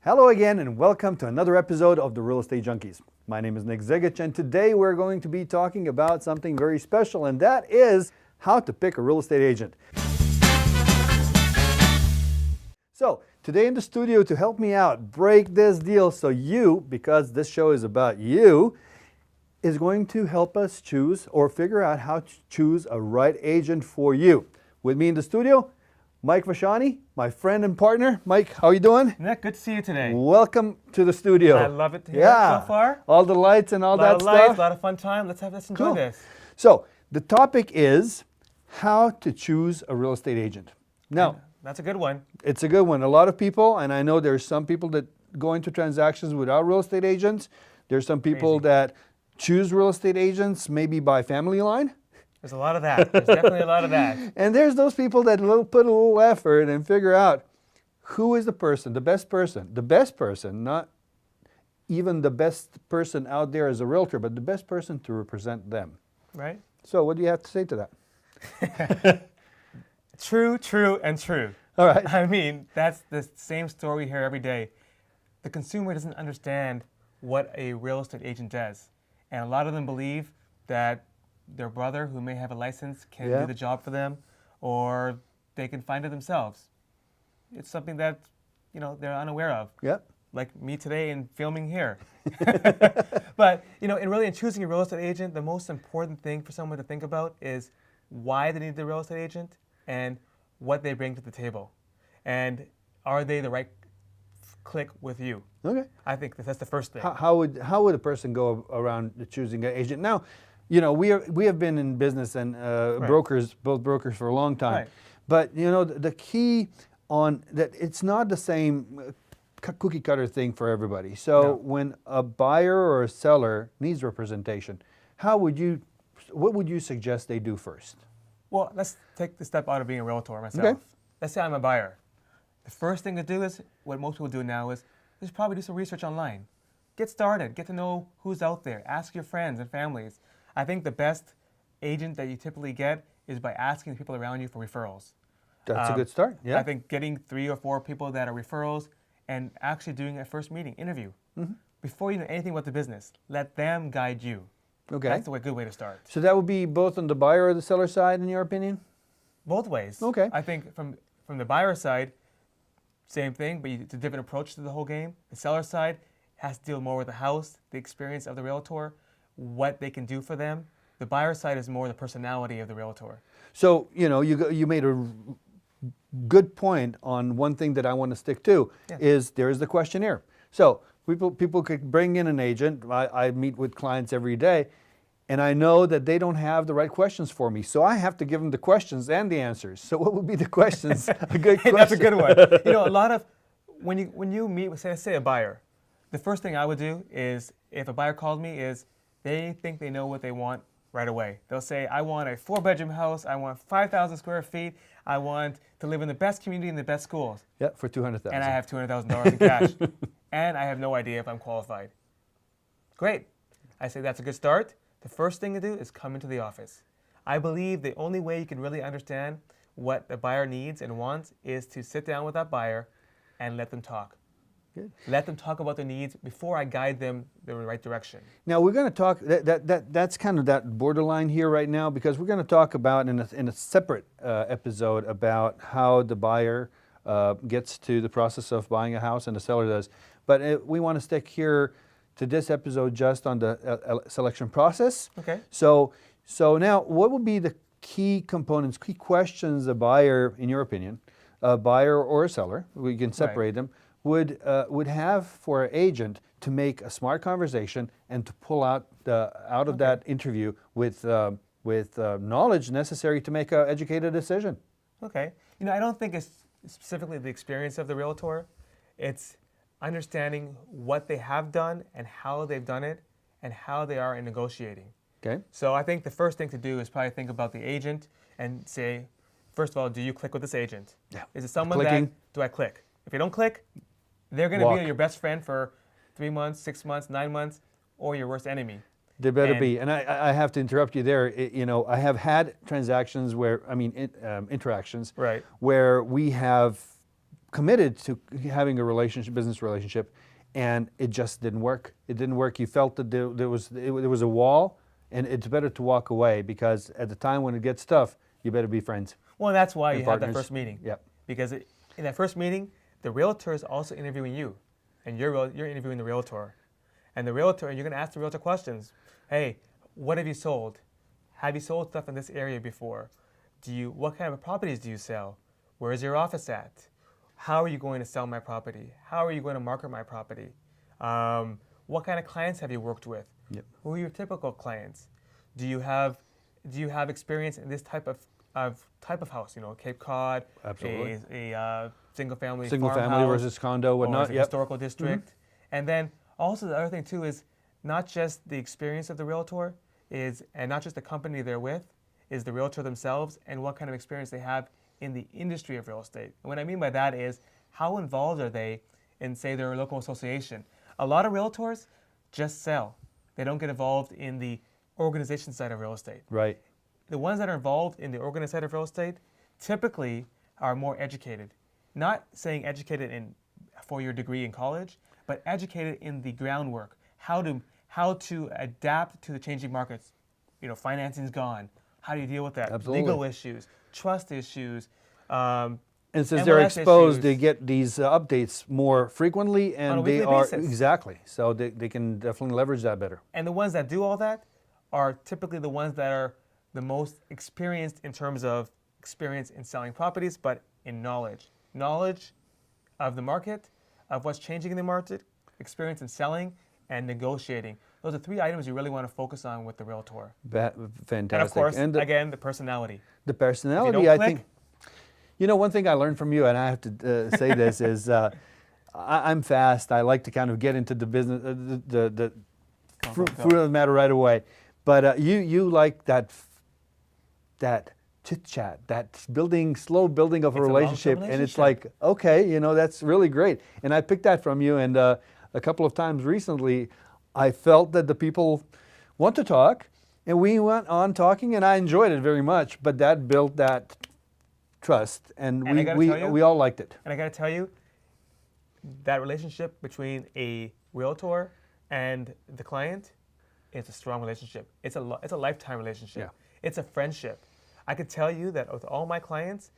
Hello again and welcome to another episode of the Real Estate Junkies. My name is Nick Zigic and today we're going to be talking about something very special, and that is how to pick a real estate agent. So today in the studio to help me out, break this deal so you, because this show is about you, is going to help us choose or figure out how to choose a right agent for you. With me in the studio, Mike Vachani, my friend and partner. Mike, how are you doing? Nick, good to see you today. Welcome to the studio. I love it here so far. All the lights and all that stuff. A lot of lights, a lot of fun time. Let's enjoy this. So the topic is how to choose a real estate agent. Now, that's a good one. it's a good one. A lot of people, and I know there's some people that go into transactions without real estate agents. There's some people that choose real estate agents maybe by family line. There's a lot of that. There's definitely a lot of that. And there's those people that put a little effort and figure out who is the best person, not even the best person out there as a realtor, but the best person to represent them. Right? So what do you have to say to that? True, and true. All right. I mean, that's the same story here every day. The consumer doesn't understand what a real estate agent does. And a lot of them believe that their brother, who may have a license, can do the job for them, or they can find it themselves. It's something that, they're unaware of. Yep. Like me today in filming here. But, in choosing a real estate agent, the most important thing for someone to think about is why they need the real estate agent and what they bring to the table. And are they the right click with you? Okay. I think that's the first thing. How would a person go around choosing an agent? Now, we have been in business and both brokers for a long time. Right. But the key on that, it's not the same cookie cutter thing for everybody. So when a buyer or a seller needs representation, what would you suggest they do first? Well, let's take the step out of being a realtor myself. Okay. Let's say I'm a buyer. The first thing to do is, what most people do now is probably do some research online. Get started, get to know who's out there, ask your friends and families. I think the best agent that you typically get is by asking the people around you for referrals. That's a good start. Yeah. I think getting 3 or 4 people that are referrals and actually doing a first meeting, interview. Before you know anything about the business, let them guide you. Okay. That's a good way to start. So that would be both on the buyer or the seller side, in your opinion? Both ways. Okay. I think from the buyer side, same thing, but it's a different approach to the whole game. The seller side has to deal more with the house, the experience of the realtor, what they can do for them. The buyer side is more the personality of the realtor. So, you made a good point on one thing that I want to stick to, is there is the questionnaire. So people could bring in an agent. I meet with clients every day, and I know that they don't have the right questions for me. So I have to give them the questions and the answers. So what would be the questions? A good question. That's a good one. A lot of, when you meet with, say a buyer, the first thing I would do is, if a buyer called me, is they think they know what they want right away. They'll say, I want a 4-bedroom house, I want 5,000 square feet, I want to live in the best community and the best schools. Yeah, for $200,000. And I have $200,000 in cash. And I have no idea if I'm qualified. Great. I say that's a good start. The first thing to do is come into the office. I believe the only way you can really understand what the buyer needs and wants is to sit down with that buyer and let them talk. Good. Let them talk about their needs before I guide them the right direction. Now we're going to talk, that's kind of that borderline here right now, because we're going to talk about in a separate episode about how the buyer gets to the process of buying a house and the seller does. But we want to stick here to this episode just on the selection process. Okay. So now, what would be the key components, key questions a buyer, in your opinion, a buyer or a seller, we can separate them, would have for an agent to make a smart conversation and to pull out of that interview with knowledge necessary to make an educated decision? Okay. I don't think it's specifically the experience of the realtor. It's understanding what they have done and how they've done it and how they are in negotiating. Okay. So I think the first thing to do is probably think about the agent and say, first of all, do you click with this agent? Yeah. Is it someone Clicking. do I click? If you don't click, they're going to be your best friend for 3 months, 6 months, 9 months, or your worst enemy. They better be. And I have to interrupt you there. I have had transactions where, interactions, Right. where we have committed to having a relationship, business relationship, and it just didn't work. It didn't work. You felt that there was a wall, and it's better to walk away, because at the time when it gets tough, you better be friends. Well, that's why and you have that partners. first meeting. Yep. Because in that first meeting, the realtor is also interviewing you, and you're interviewing the realtor. And the realtor, and you're going to ask the realtor questions. Hey, what have you sold? Have you sold stuff in this area before? What kind of properties do you sell? Where is your office at? How are you going to sell my property? How are you going to market my property? What kind of clients have you worked with? Yep. Who are your typical clients? Do you have experience in this type of house? You know, Cape Cod, Absolutely. a single family Single family farmhouse, versus condo, or whatnot. a Yep. historical district. And then also the other thing too is not just the experience of the realtor and not just the company they're with, is the realtor themselves and what kind of experience they have in the industry of real estate. And what I mean by that is, how involved are they in, say, their local association? A lot of realtors just sell. They don't get involved in the organization side of real estate. Right. The ones that are involved in the organized side of real estate typically are more educated. Not saying educated for your degree in college, but educated in the groundwork, how to adapt to the changing markets. You know, financing's gone. How do you deal with that? Absolutely. Legal issues, trust issues. And since MLS they're exposed, issues. they get these updates more frequently, and On a they weekly are basis. exactly. So they can definitely leverage that better. And the ones that do all that are typically the ones that are the most experienced in terms of experience in selling properties, but in knowledge. Knowledge of the market, of what's changing in the market, experience in selling, and negotiating. Those are three items you really want to focus on with the realtor. Fantastic. And of course, the, again, the personality. the If you personality, don't I click, think. You know, one thing I learned from you, and I have to say this, is I'm fast. I like to kind of get into the business, the fruit of the matter right away. But you like that chit chat, that slow building of a It's a long-term relationship, and it's relationship. like, okay, you know, that's really great. And I picked that from you, and a couple of times recently, I felt that the people want to talk, and we went on talking, and I enjoyed it very much. But that built that trust, and And I gotta tell you- we all liked it. And I got to tell you, that relationship between a realtor and the client is a strong relationship. It's a lifetime relationship. Yeah. It's a friendship. I could tell you that with all my clients,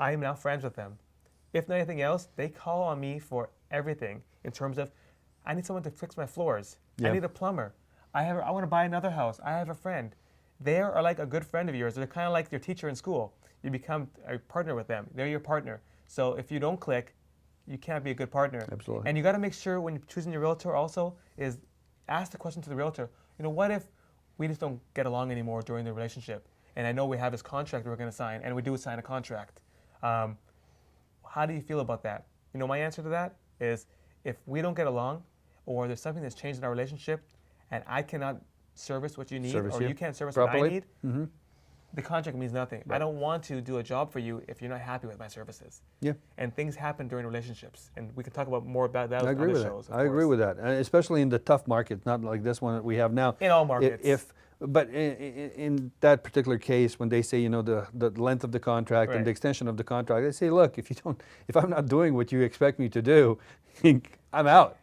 I am now friends with them. If not anything else, they call on me for everything in terms of, I need someone to fix my floors. Yeah. I need a plumber. I want to buy another house. I have a friend. They are like a good friend of yours. They're kind of like your teacher in school. You become a partner with them. They're your partner. So if you don't click, you can't be a good partner. Absolutely. And you got to make sure when you're choosing your realtor also is ask the question to the realtor, you know, what if we just don't get along anymore during the relationship? And I know we have this contract we're going to sign, and we do sign a contract. How do you feel about that? You know, my answer to that is, if we don't get along, or there's something that's changed in our relationship, and I cannot service what you need, or you can't service what I properly. need, the contract means nothing. Right. I don't want to do a job for you if you're not happy with my services. Yeah. And things happen during relationships, and we can talk about more about that I on agree other with shows. that. I agree with that, and especially in the tough market, not like this one that we have now. In all markets. But in that particular case, when they say, you know, the length of the contract and Right. the extension of the contract, they say, look, if I'm not doing what you expect me to do, I'm out.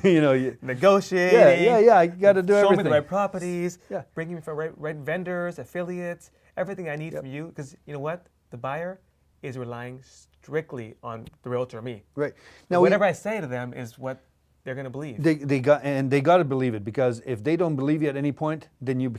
You know. Negotiating. Yeah. I got to do Show everything. me the right properties. Yeah. Bring me for right vendors, affiliates, everything I need from you. Because you know what, the buyer is relying strictly on the realtor, me. Right. Now, Now, whatever I say to them is what they're going to believe. they got to believe it, because if they don't believe you at any point, then you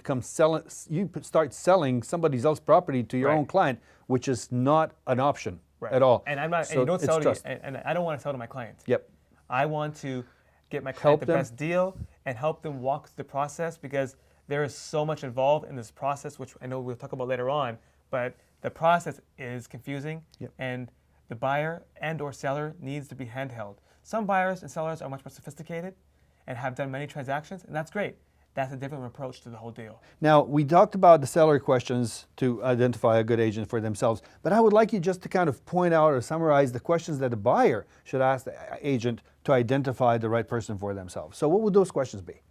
start selling somebody else's property to your Right. own client, which is not an option Right. at all. And I'm not. So and you don't it's sell to trust. and I don't want to sell to my client. Yep. I want to get my Help client the them. best deal and help them walk through the process, because there is so much involved in this process, which I know we'll talk about later on. But the process is confusing, Yep. and the buyer and or seller needs to be handheld. Some buyers and sellers are much more sophisticated and have done many transactions, and that's great. That's a different approach to the whole deal. Now, we talked about the seller questions to identify a good agent for themselves, but I would like you just to kind of point out or summarize the questions that the buyer should ask the agent to identify the right person for themselves. So what would those questions be?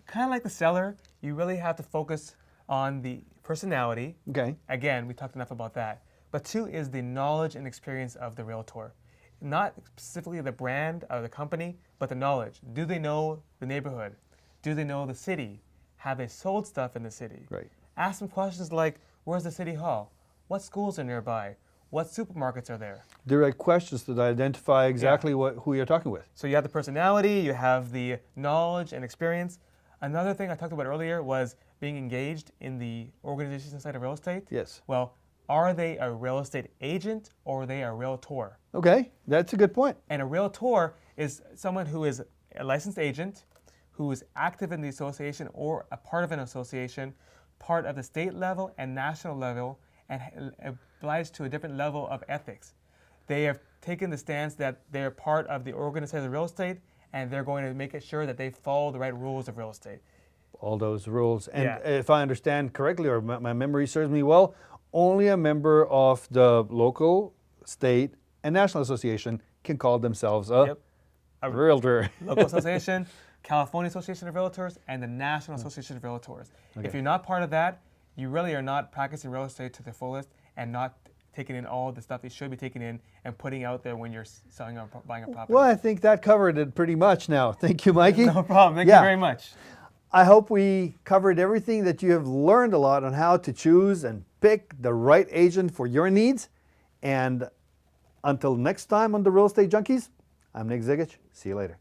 Kind of like the seller, you really have to focus on the personality. Okay. Again, we talked enough about that. But two is the knowledge and experience of the realtor. not specifically the brand or the company, but the knowledge. Do they know the neighborhood? Do they know the city? Have they sold stuff in the city? Right. Ask them questions like, where's the city hall? What schools are nearby? What supermarkets are there? Direct questions that identify exactly who you're talking with. So you have the personality, you have the knowledge and experience. Another thing I talked about earlier was being engaged in the organization side of real estate. Yes. Well, are they a real estate agent or are they a realtor? Okay, that's a good point. And a realtor is someone who is a licensed agent, who is active in the association or a part of an association, part of the state level and national level, and obliged to a different level of ethics. They have taken the stance that they're part of the organization of real estate, and they're going to make sure that they follow the right rules of real estate. All those rules. And Yeah. if I understand correctly, or my memory serves me well, only a member of the local, state, and national association can call themselves a Yep. A realtor. local association, California Association of Realtors, and the National Association of Realtors. If you're not part of that, you really are not practicing real estate to the fullest and not taking in all the stuff you should be taking in and putting out there when you're selling or buying a property. Well, I think that covered it pretty much now. Thank you, Mikey. No problem. Thank Yeah. you very much. I hope we covered everything, that you have learned a lot on how to choose and pick the right agent for your needs. And until next time on the Real Estate Junkies, I'm Nick Zigic. See you later.